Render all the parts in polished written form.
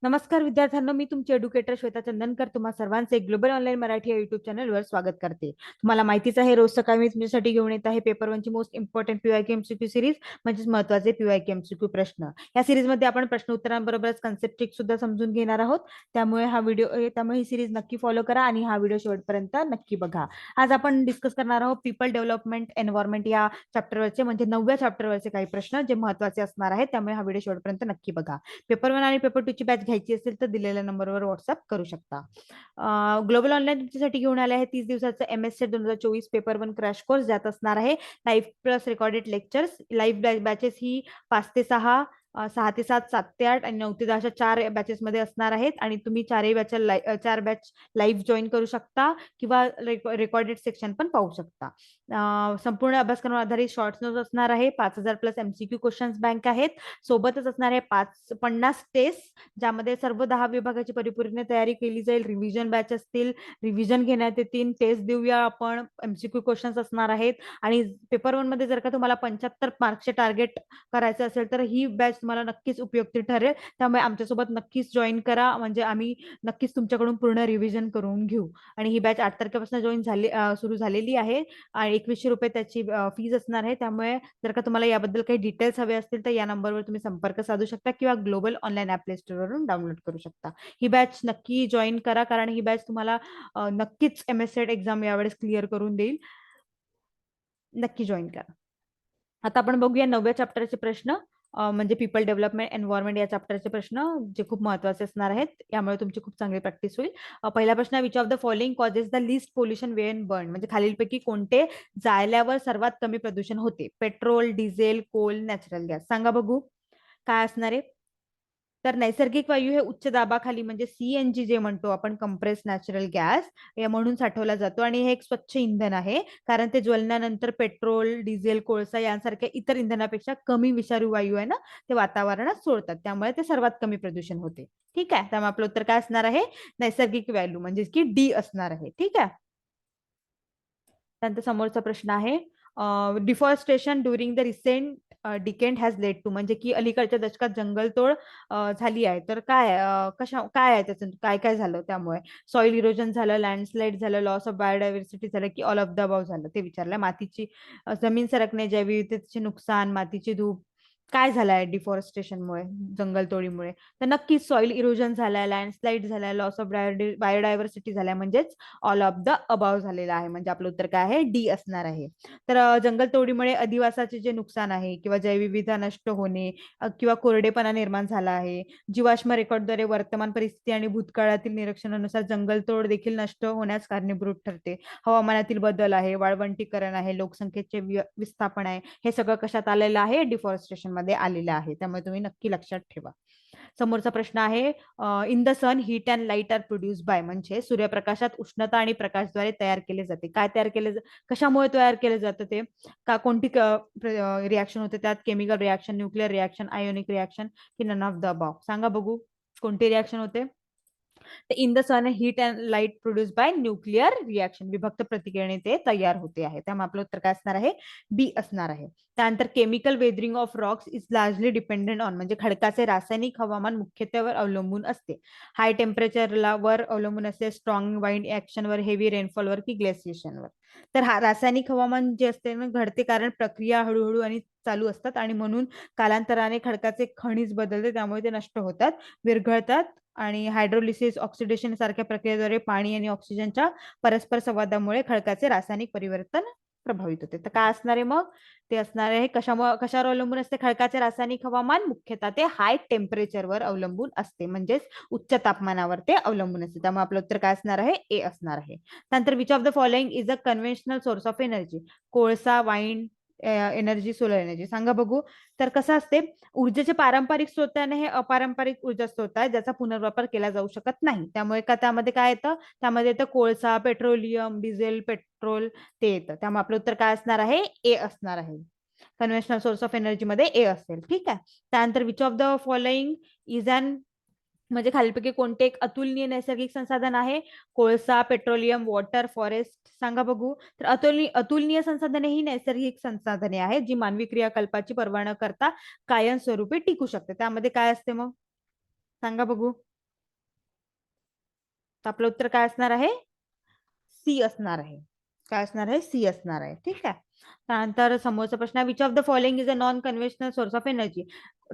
नमस्कार विद्यार्थ्यांनो, मी तुमची एड्युकेटर श्वेता चंदनकर तुम्हा सर्वांचे ग्लोबल ऑनलाईन मराठी या युट्यूब चॅनलवर स्वागत करते. तुम्हाला माहितीच आहे, रोज सकाळी मी तुमच्यासाठी घेऊन येत आहे पेपर 1 ची most important PYQ MCQ series, म्हणजेच महत्त्वाचे पीवायक्यू एमसीक्यू प्रश्न. या सिरीजमध्ये आपण प्रश्न उत्तरांबरोबरच कन्सेप्ट ट्रिक सुद्धा समजून घेणार आहोत. त्यामुळे ही सिरीज नक्की फॉलो करा आणि हा व्हिडिओ शेवटपर्यंत नक्की बघा. आज आपण डिस्कस करणार आहोत पीपल डेव्हलपमेंट एन्व्हायरमेंट या चॅप्टरवरचे, म्हणजे 9व्या चॅप्टरवरचे काही प्रश्न जे महत्त्वाचे असणार आहेत. त्यामुळे हा व्हिडिओ शेवटपर्यंत नक्की बघा. पेपर 1 आणि पेपर 2 ची बॅच घ्यायची असेल तर दिलेल्या नंबरवर व्हॉट्सअप करू शकता. ग्लोबल ऑनलाईन तुमच्यासाठी घेऊन आले आहे 30 दिवसाचं MS 2024 पेपर 1 क्रॅश कोर्स, ज्यात असणार आहे live plus recorded lectures. Live batches ही 5 ते 6, 6 ते 7, 7 ते 8 आणि 9 ते 10 अशा 4 बॅचेस मध्ये असणार आहेत. आणि तुम्ही 4 बॅच लाईव्ह जॉईन करू शकता किंवा रेकॉर्डेड सेक्शन पण पाहू शकता. संपूर्ण अभ्यासक्रमावर आधारित शॉर्ट नोट्स असणार आहे. 5000 प्लस MCQ क्वेश्चन्स बँक आहेत. सोबतच असणार आहे 50 टेस्ट, ज्यामध्ये सर्व 10 विभागाची परिपूर्ण तयारी केली जाईल. रिव्हिजन बॅच असतील, रिव्हिजन घेण्यात येतील, टेस्ट देऊया आपण, MCQ क्वेश्चन्स असणार आहेत. आणि पेपर 1 मध्ये जर का तुम्हाला 75 मार्क्सचे टार्गेट करायचं असेल तर ही बॅच तुम्हाला नक्कीच उपयुक्त ठरेल. त्यामुळे आमच्यासोबत नक्कीच जॉईन करा, म्हणजे आम्ही नक्कीच तुमच्याकडून पूर्ण रिव्हिजन करून घेऊ. आणि ही बॅच 8 तारखेपासून सुरू झालेली आहे आणि 2100 रुपये त्याची फीज असणार आहे. त्यामुळे जर का तुम्हाला याबद्दल काही डिटेल्स हवे असतील तर या नंबरवर तुम्ही संपर्क साधू शकता किंवा ग्लोबल ऑनलाईन ॲप प्ले स्टोअरवरून डाउनलोड करू शकता. ही बॅच नक्की जॉईन करा, कारण ही बॅच तुम्हाला नक्कीच MS सेट एक्झाम यावेळेस क्लिअर करून देईल. नक्की जॉईन करा. आता आपण बघूया 9व्या चॅप्टरचे प्रश्न, म्हणजे पीपल डेव्हलपमेंट एन्व्हायरमेंट या चॅप्टरचे प्रश्न, जे खूप महत्त्वाचे असणार आहेत. यामुळे तुमची खूप चांगली प्रॅक्टिस होईल. पहिला प्रश्न, which of the following causes the least pollution when burn, म्हणजे खालीलपैकी कोणते जाळल्यावर सर्वात कमी प्रदूषण होते? Petrol, diesel, coal, natural gas. सांगा बघू काय असणार आहे. तर नैसर्गिक वायू हे उच्च दाबाखाली, म्हणजे CNG जे म्हणतो आपण, कंप्रेस नॅचरल गॅस, म्हणून साठवला जातो. आणि हे एक स्वच्छ इंधन आहे, कारण ते ज्वलनानंतर पेट्रोल, डिझेल, कोळसा यांसारख्या इतर इंधनापेक्षा कमी विषारी वायू आहे ना, ते वातावरणात सोडतात. त्यामुळे ते सर्वात कमी प्रदूषण होते. ठीक आहे, त्यामुळे आपलं उत्तर काय असणार आहे? नैसर्गिक वायू, म्हणजे की D असणार आहे. ठीक आहे. त्यानंतर समोरचा प्रश्न आहे, deforestation during the recent decade has led to, म्हणजे की अलीकडच्या दशकात जंगलतोड झाली आहे, तर काय आहे त्याचं, काय काय झालं त्यामुळे? सॉइल इरोजन झालं, लँडस्लाइड झालं, लॉस ऑफ बायोडायव्हर्सिटी झालं, की ऑल ऑफ द अबाव झालं, ते विचारलंय. मातीची जमीन सरकणे, जैवविविधतेचे नुकसान, मातीची धूप, काय झालाय डिफॉरेस्टेशनमुळे, जंगलतोडीमुळे? तर नक्कीच सॉइल इरोजन झालाय, लँडस्लाइड झालाय, लॉस ऑफ बायोडायव्हर्सिटी झालाय, म्हणजेच ऑल ऑफ द अबाव झालेला आहे. म्हणजे आपलं उत्तर काय आहे? D असणार आहे. तर जंगलतोडीमुळे अधिवासाचे जे नुकसान आहे किंवा जैवविविधता नष्ट होणे, किंवा कोरडेपणा निर्माण झाला आहे. जीवाश्म रेकॉर्डद्वारे वर्तमान परिस्थिती आणि भूतकाळातील निरीक्षणानुसार जंगलतोड देखील नष्ट होण्यास कारणीभूत ठरते. हवामानातील बदल आहे, वाळवंटीकरण आहे, लोकसंख्येचे विस्थापन आहे, हे सगळं कशात आलेलं आहे? डिफॉरेस्टेशन मध्ये आलेलं आहे. त्यामुळे तुम्ही नक्की लक्षात ठेवा. समोरचा प्रश्न आहे, in the sun heat and light are produce by, म्हणजे सूर्यप्रकाशात उष्णता आणि प्रकाशद्वारे तयार केले जाते. काय तयार केले, कशामुळे तयार केले जातं ते? का कोणती रिॲक्शन होते त्यात? Chemical reaction, nuclear reaction, ionic reaction, की नन ऑफ द अबाव? सांगा बघू कोणती रिॲक्शन होते. In the sun heat and light produce by nuclear reaction, विभक्त प्रतिक्रियेने ते तयार होते आहे. त्यामुळे आपलं उत्तर काय असणार आहे? B असणार आहे. त्यानंतर chemical weathering of Roxx is largely dependent on, म्हणजे खडकाचे रासायनिक हवामान मुख्यत्वे अवलंबून असते. हाय टेम्परेचरला वर अवलंबून असते, स्ट्रॉंग वाइंड ऍक्शनवर, हेवी रेनफॉलवर, की ग्लेसिएशनवर? तर हा रासायनिक हवामान जे असते ना, घडते कारण प्रक्रिया हळूहळू आणि चालू असतात, आणि म्हणून कालांतराने खडकाचे खनिज बदलते, त्यामुळे ते नष्ट होतात, विरघळतात. आणि हायड्रोलिसिस, ऑक्सिडेशन सारख्या प्रक्रियेद्वारे पाणी आणि ऑक्सिजनच्या परस्पर संवादामुळे खडकाचे रासायनिक परिवर्तन प्रभावित होते. तर काय असणार आहे मग? ते असणार आहे, कशावर अवलंबून असते खडकाचे रासायनिक हवामान? मुख्यतः ते हाय टेम्परेचरवर अवलंबून असते, म्हणजेच उच्च तापमानावर ते अवलंबून असते. त्यामुळे आपलं उत्तर काय असणार आहे? A असणार आहे. त्यानंतर which of the following is a conventional source of energy? कोळसा, वाईन एनर्जी, सोलर एनर्जी. सांगा बघू. तर कसं असते, ऊर्जेचे पारंपरिक स्रोत आणि हे अपारंपरिक ऊर्जा स्रोत आहे, ज्याचा पुनर्वापर केला जाऊ शकत नाही. त्यामुळे त्यामध्ये काय येतं? त्यामध्ये येतं कोळसा, पेट्रोलियम, डिझेल, पेट्रोल, ते येतं. त्यामुळे आपलं उत्तर काय असणार आहे? A असणार आहे. कन्व्हेन्शनल सोर्स ऑफ एनर्जी मध्ये A असेल. ठीक आहे. त्यानंतर which of the following is un, म्हणजे खालीलपैकी कोणते एक अतुलनीय नैसर्गिक संसाधन आहे? कोळसा, पेट्रोलियम, वॉटर, फॉरेस्ट. सांगा बघू. तर अतुलनीय संसाधने ही नैसर्गिक संसाधने आहेत, जी मानवी क्रियाकल्पाची पर्वा न करता कायमस्वरूपी टिकू शकते. त्यामध्ये काय असते मग? सांगा बघू. तर आपलं उत्तर काय असणार आहे? सी असणार आहे. काय असणार आहे? सी असणार आहे. ठीक आहे. त्यानंतर समोरचा प्रश्न आहे, which of the following is a non conventional source of energy.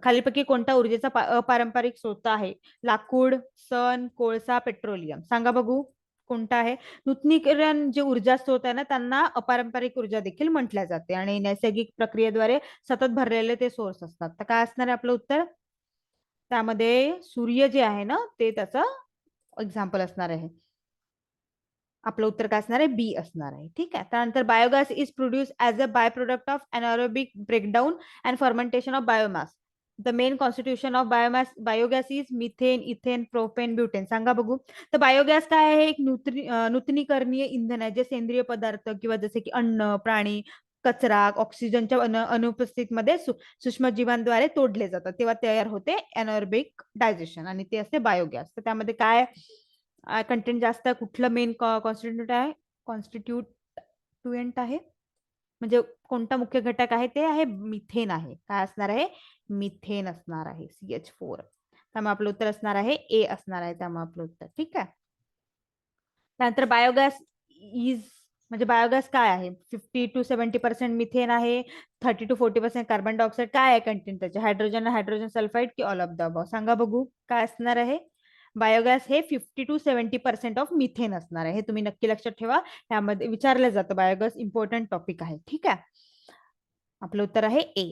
खालीपैकी कोणता ऊर्जेचा अपारंपरिक स्रोत आहे? लाकूड, सन, कोळसा, पेट्रोलियम. सांगा बघू कोणता आहे? नूतनीकरण जे ऊर्जा स्रोत आहे ना, त्यांना अपारंपरिक ऊर्जा देखील म्हटल्या जाते आणि नैसर्गिक प्रक्रियेद्वारे सतत भरलेले ते सोर्स असतात. तर काय असणार आहे आपलं उत्तर? त्यामध्ये सूर्य जे आहे ना, ते त्याचं एक्झाम्पल असणार आहे. आपलं उत्तर काय असणार आहे? बी असणार आहे. ठीक आहे. त्यानंतर biogas is produce as a by product of anaerobic breakdown and fermentation of biomass. The main constitution of biogas is methane, ethane, propane, butane. सांगा बघू. तर बायोगॅस काय आहे? एक नूतनीकरणीय इंधन आहे, जे सेंद्रिय पदार्थ किंवा जसे की अन्न, प्राणी कचरा, ऑक्सिजनच्या अनुपस्थितीमध्ये सूक्ष्मजीवांद्वारे तोडले जातात, तेव्हा तयार होते एनॉर्बिक डायजेशन आणि ते असते बायोगॅस. तर त्यामध्ये काय कंटेंट जास्त आहे? कुठलं मेन कॉन्स्टिट्यूट आहे? कॉन्स्टिट्यूएंट आहे म्हणजे कोणता मुख्य घटक आहे? ते आहे मिथेन आहे. काय असणार आहे? मिथेन असणार आहे, CH4. त्यामुळे आपलं उत्तर असणार आहे ए असणार आहे. त्यामुळे आपलं उत्तर ठीक आहे. त्यानंतर बायोगॅस इज म्हणजे बायोगॅस काय आहे? 50 to 70% मिथेन आहे, 30 to 40% कार्बन डायऑक्साईड. काय आहे कंटेंट त्याचे? हायड्रोजन सल्फाईड की ऑल ऑफ द अबव? सांगा बघू काय असणार आहे? बायोगॅस हे 50 to 70% ऑफ मिथेन असणार आहे. हे तुम्ही नक्की लक्षात ठेवा, यामध्ये विचारलं जातं. बायोगॅस इम्पॉर्टंट टॉपिक आहे. ठीक आहे. आपलं उत्तर आहे ए.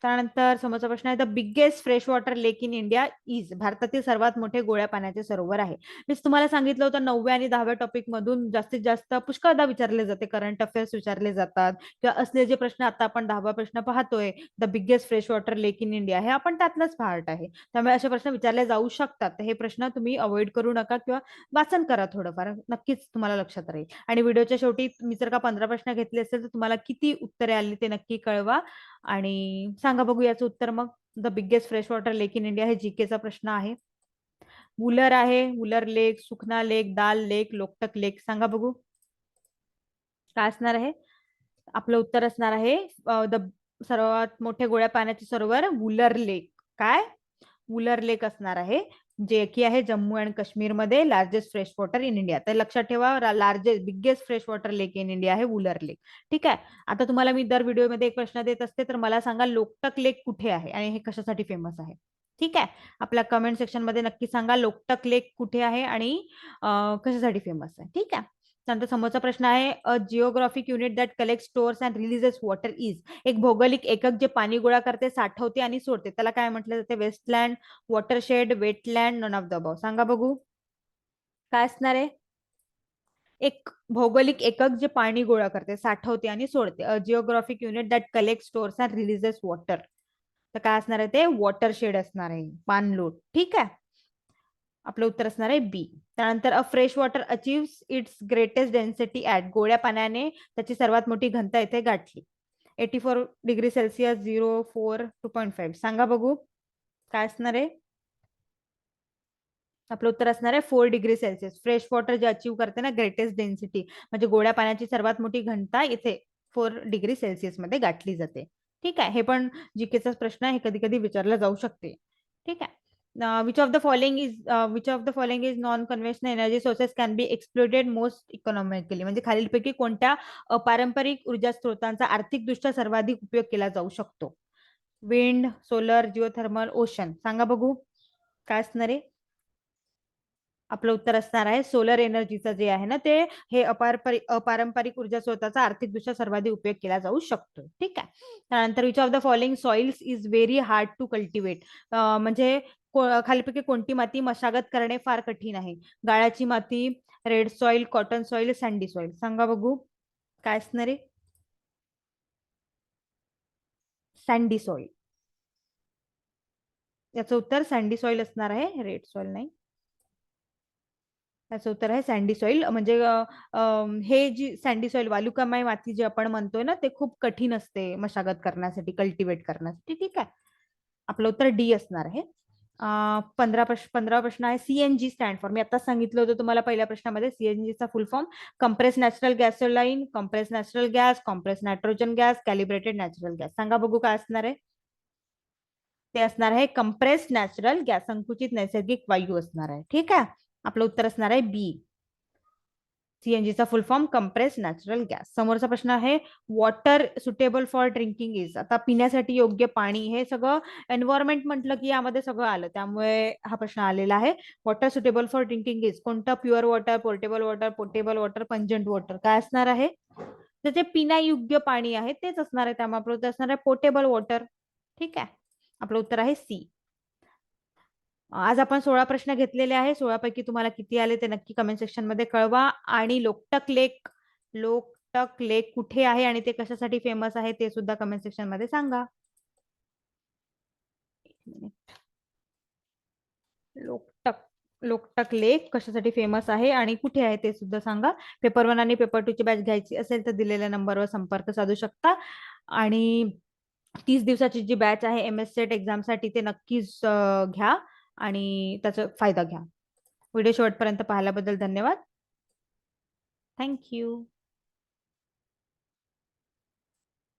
त्यानंतर समोरचा प्रश्न आहे, the biggest fresh water lake in India is. भारतातील सर्वात मोठे गोड्या पाण्याचे सरोवर आहे. मी तुम्हाला सांगितलं होतं 9व्या आणि 10व्या टॉपिक मधून जास्तीत जास्त पुष्कळदा विचारले जाते, करंट अफेअर्स विचारले जातात किंवा असले जे प्रश्न आता आपण 10वा प्रश्न पाहतोय, the biggest fresh water lake in India, हे आपण त्यातलंच पार्ट आहे. त्यामुळे असे प्रश्न विचारले जाऊ शकतात. हे प्रश्न तुम्ही अवॉइड करू नका किंवा वाचन करा थोडंफार, नक्कीच तुम्हाला लक्षात राहील. आणि व्हिडिओच्या शेवटी मी जर का 15 प्रश्न घेतले असेल तर तुम्हाला किती उत्तरे आली ते नक्की कळवा आणि सांगा बघू याचं उत्तर. मग the biggest fresh water lake in India हे जीकेचा प्रश्न आहे. वुलर आहे, वुलर लेक, सुखना लेक, दाल लेक, लोकटक लेक. सांगा बघू काय असणार आहे? आपलं उत्तर असणार आहे द सर्वात मोठे गोड्या पाण्याचे सरोवर वुलर लेक. काय? वुलर लेक असणार आहे, जे की आहे जम्मू अँड काश्मीर मध्ये largest fresh water in India. तर लक्षात ठेवा, largest biggest fresh water lake in India आहे वुलर लेक. ठीक आहे. आता तुम्हाला मी दर व्हिडिओमध्ये एक प्रश्न देत असते, तर मला सांगा लोकटक लेक कुठे आहे आणि हे कशासाठी फेमस आहे? ठीक आहे. आपल्या कमेंट सेक्शन मध्ये नक्की सांगा लोकटक लेक कुठे आहे आणि कशासाठी फेमस आहे. ठीक आहे. त्यानंतर समोरचा प्रश्न आहे, a geographic unit that collect stores and releases water is. एक भौगोलिक एकक जे पाणी गोळा करते, साठवते आणि सोडते, त्याला काय म्हटलं जाते? Wasteland, watershed, wetland, none of the above. सांगा बघू काय असणार आहे? एक भौगोलिक एकक जे पाणी गोळा करते, साठवते आणि सोडते. A geographic unit that collect stores and releases water. तर काय असणार आहे? ते वॉटरशेड असणार आहे, पाणलोट. ठीक आहे. आपलं उत्तर असणार आहे बी. त्यानंतर अ fresh water achieves it's greatest density at. गोड्या पाण्याने त्याची सर्वात मोठी घनता इथे गाठली. 84 डिग्री सेल्सिअस, 0, 4, 2.5. सांगा बघू काय असणार आहे? आपलं उत्तर असणार आहे 4 डिग्री सेल्सिअस. फ्रेश वॉटर जे अचीव्ह करते ना ग्रेटेस्ट डेन्सिटी, म्हणजे गोड्या पाण्याची सर्वात मोठी घनता इथे 4 डिग्री सेल्सिअस मध्ये गाठली जाते. ठीक आहे. हे पण जीकेचाच प्रश्न आहे, हे कधी कधी विचारला जाऊ शकते. ठीक आहे. Which of the following is non conventional energy sources can be exploited most economically. म्हणजे खालीलपैकी कोणत्या अपारंपरिक ऊर्जा स्त्रोतांचा आर्थिकदृष्ट्या सर्वाधिक उपयोग केला जाऊ शकतो? Wind, solar, geothermal, ocean. सांगा बघू काय असणार आहे? आपलं उत्तर असणार आहे सोलर एनर्जीचं जे आहे ना, ते हे अपारंपरिक ऊर्जा स्रोताचा आर्थिकदृष्ट्या सर्वाधिक उपयोग केला जाऊ शकतो. ठीक आहे. त्यानंतर which of the following soils is very hard to cultivate. म्हणजे खालीपैकी कोणती माती मशागत करणे फार कठीण आहे? गाळाची माती, red soil, cotton soil, sandy soil. सांगा बघू काय असणार आहे? Sandy soil. याचं उत्तर सँडी सॉइल असणार आहे, रेड सॉइल नाही. त्याचं उत्तर आहे सँडी सॉइल. म्हणजे हे जी सँडी सॉइल, वालुकामय माती जी आपण म्हणतोय ना, ते खूप कठीण असते मशागत करण्यासाठी, कल्टिवेट करण्यासाठी. ठीक आहे. आपलं उत्तर डी असणार आहे. 15 प्रश्न आहे, सीएनजी स्टँड फॉर. मी आताच सांगितलं होतं तुम्हाला पहिल्या प्रश्नामध्ये, सीएनजीचा full form compress natural gasoline, compress natural gas, compress nitrogen gas, calibrated natural gas. सांगा बघू काय असणार आहे? ते असणार आहे कम्प्रेस नॅचरल गॅस, संकुचित नैसर्गिक वायू असणार आहे. ठीक आहे. आपलं उत्तर असणार आहे बी. सीएनजीचा full form compress natural gas. समोरचा प्रश्न आहे water suitable for drinking is. आता पिण्यासाठी योग्य पाणी, हे सगळं एन्व्हायरमेंट म्हटलं की यामध्ये सगळं आलं, त्यामुळे हा प्रश्न आलेला आहे. Water suitable for drinking is कोणतं? Pure water, portable water, portable water, pungent water. काय असणार आहे? तर जे पिण्यायोग्य पाणी आहे तेच असणार आहे, त्यामुळे आपलं उत्तर असणार आहे पोर्टेबल वॉटर. ठीक आहे, आपलं उत्तर आहे सी. आज आपण 16 प्रश्न घेतलेले आहे. 16 पैकी तुम्हाला किती आले ते नक्की कमेंट सेक्शन मध्ये कळवा. आणि लोकटक लेक कुठे आहे आणि ते कशासाठी फेमस आहे ते सुद्धा कमेंट सेक्शन मध्ये सांगा. लोकटक लोकटक लेक कशासाठी फेमस आहे आणि कुठे आहे ते सुद्धा सांगा. पेपर 1 आणि पेपर 2 ची बॅच घ्यायची असेल तर दिलेल्या नंबरवर संपर्क साधू शकता. आणि 30 दिवसाची जी बॅच आहे MS सेट एक्झाम साठी ते नक्कीच घ्या आणि त्याचा फायदा घ्या. व्हिडिओ शेवटपर्यंत पाहिल्याबद्दल धन्यवाद. थँक्यू.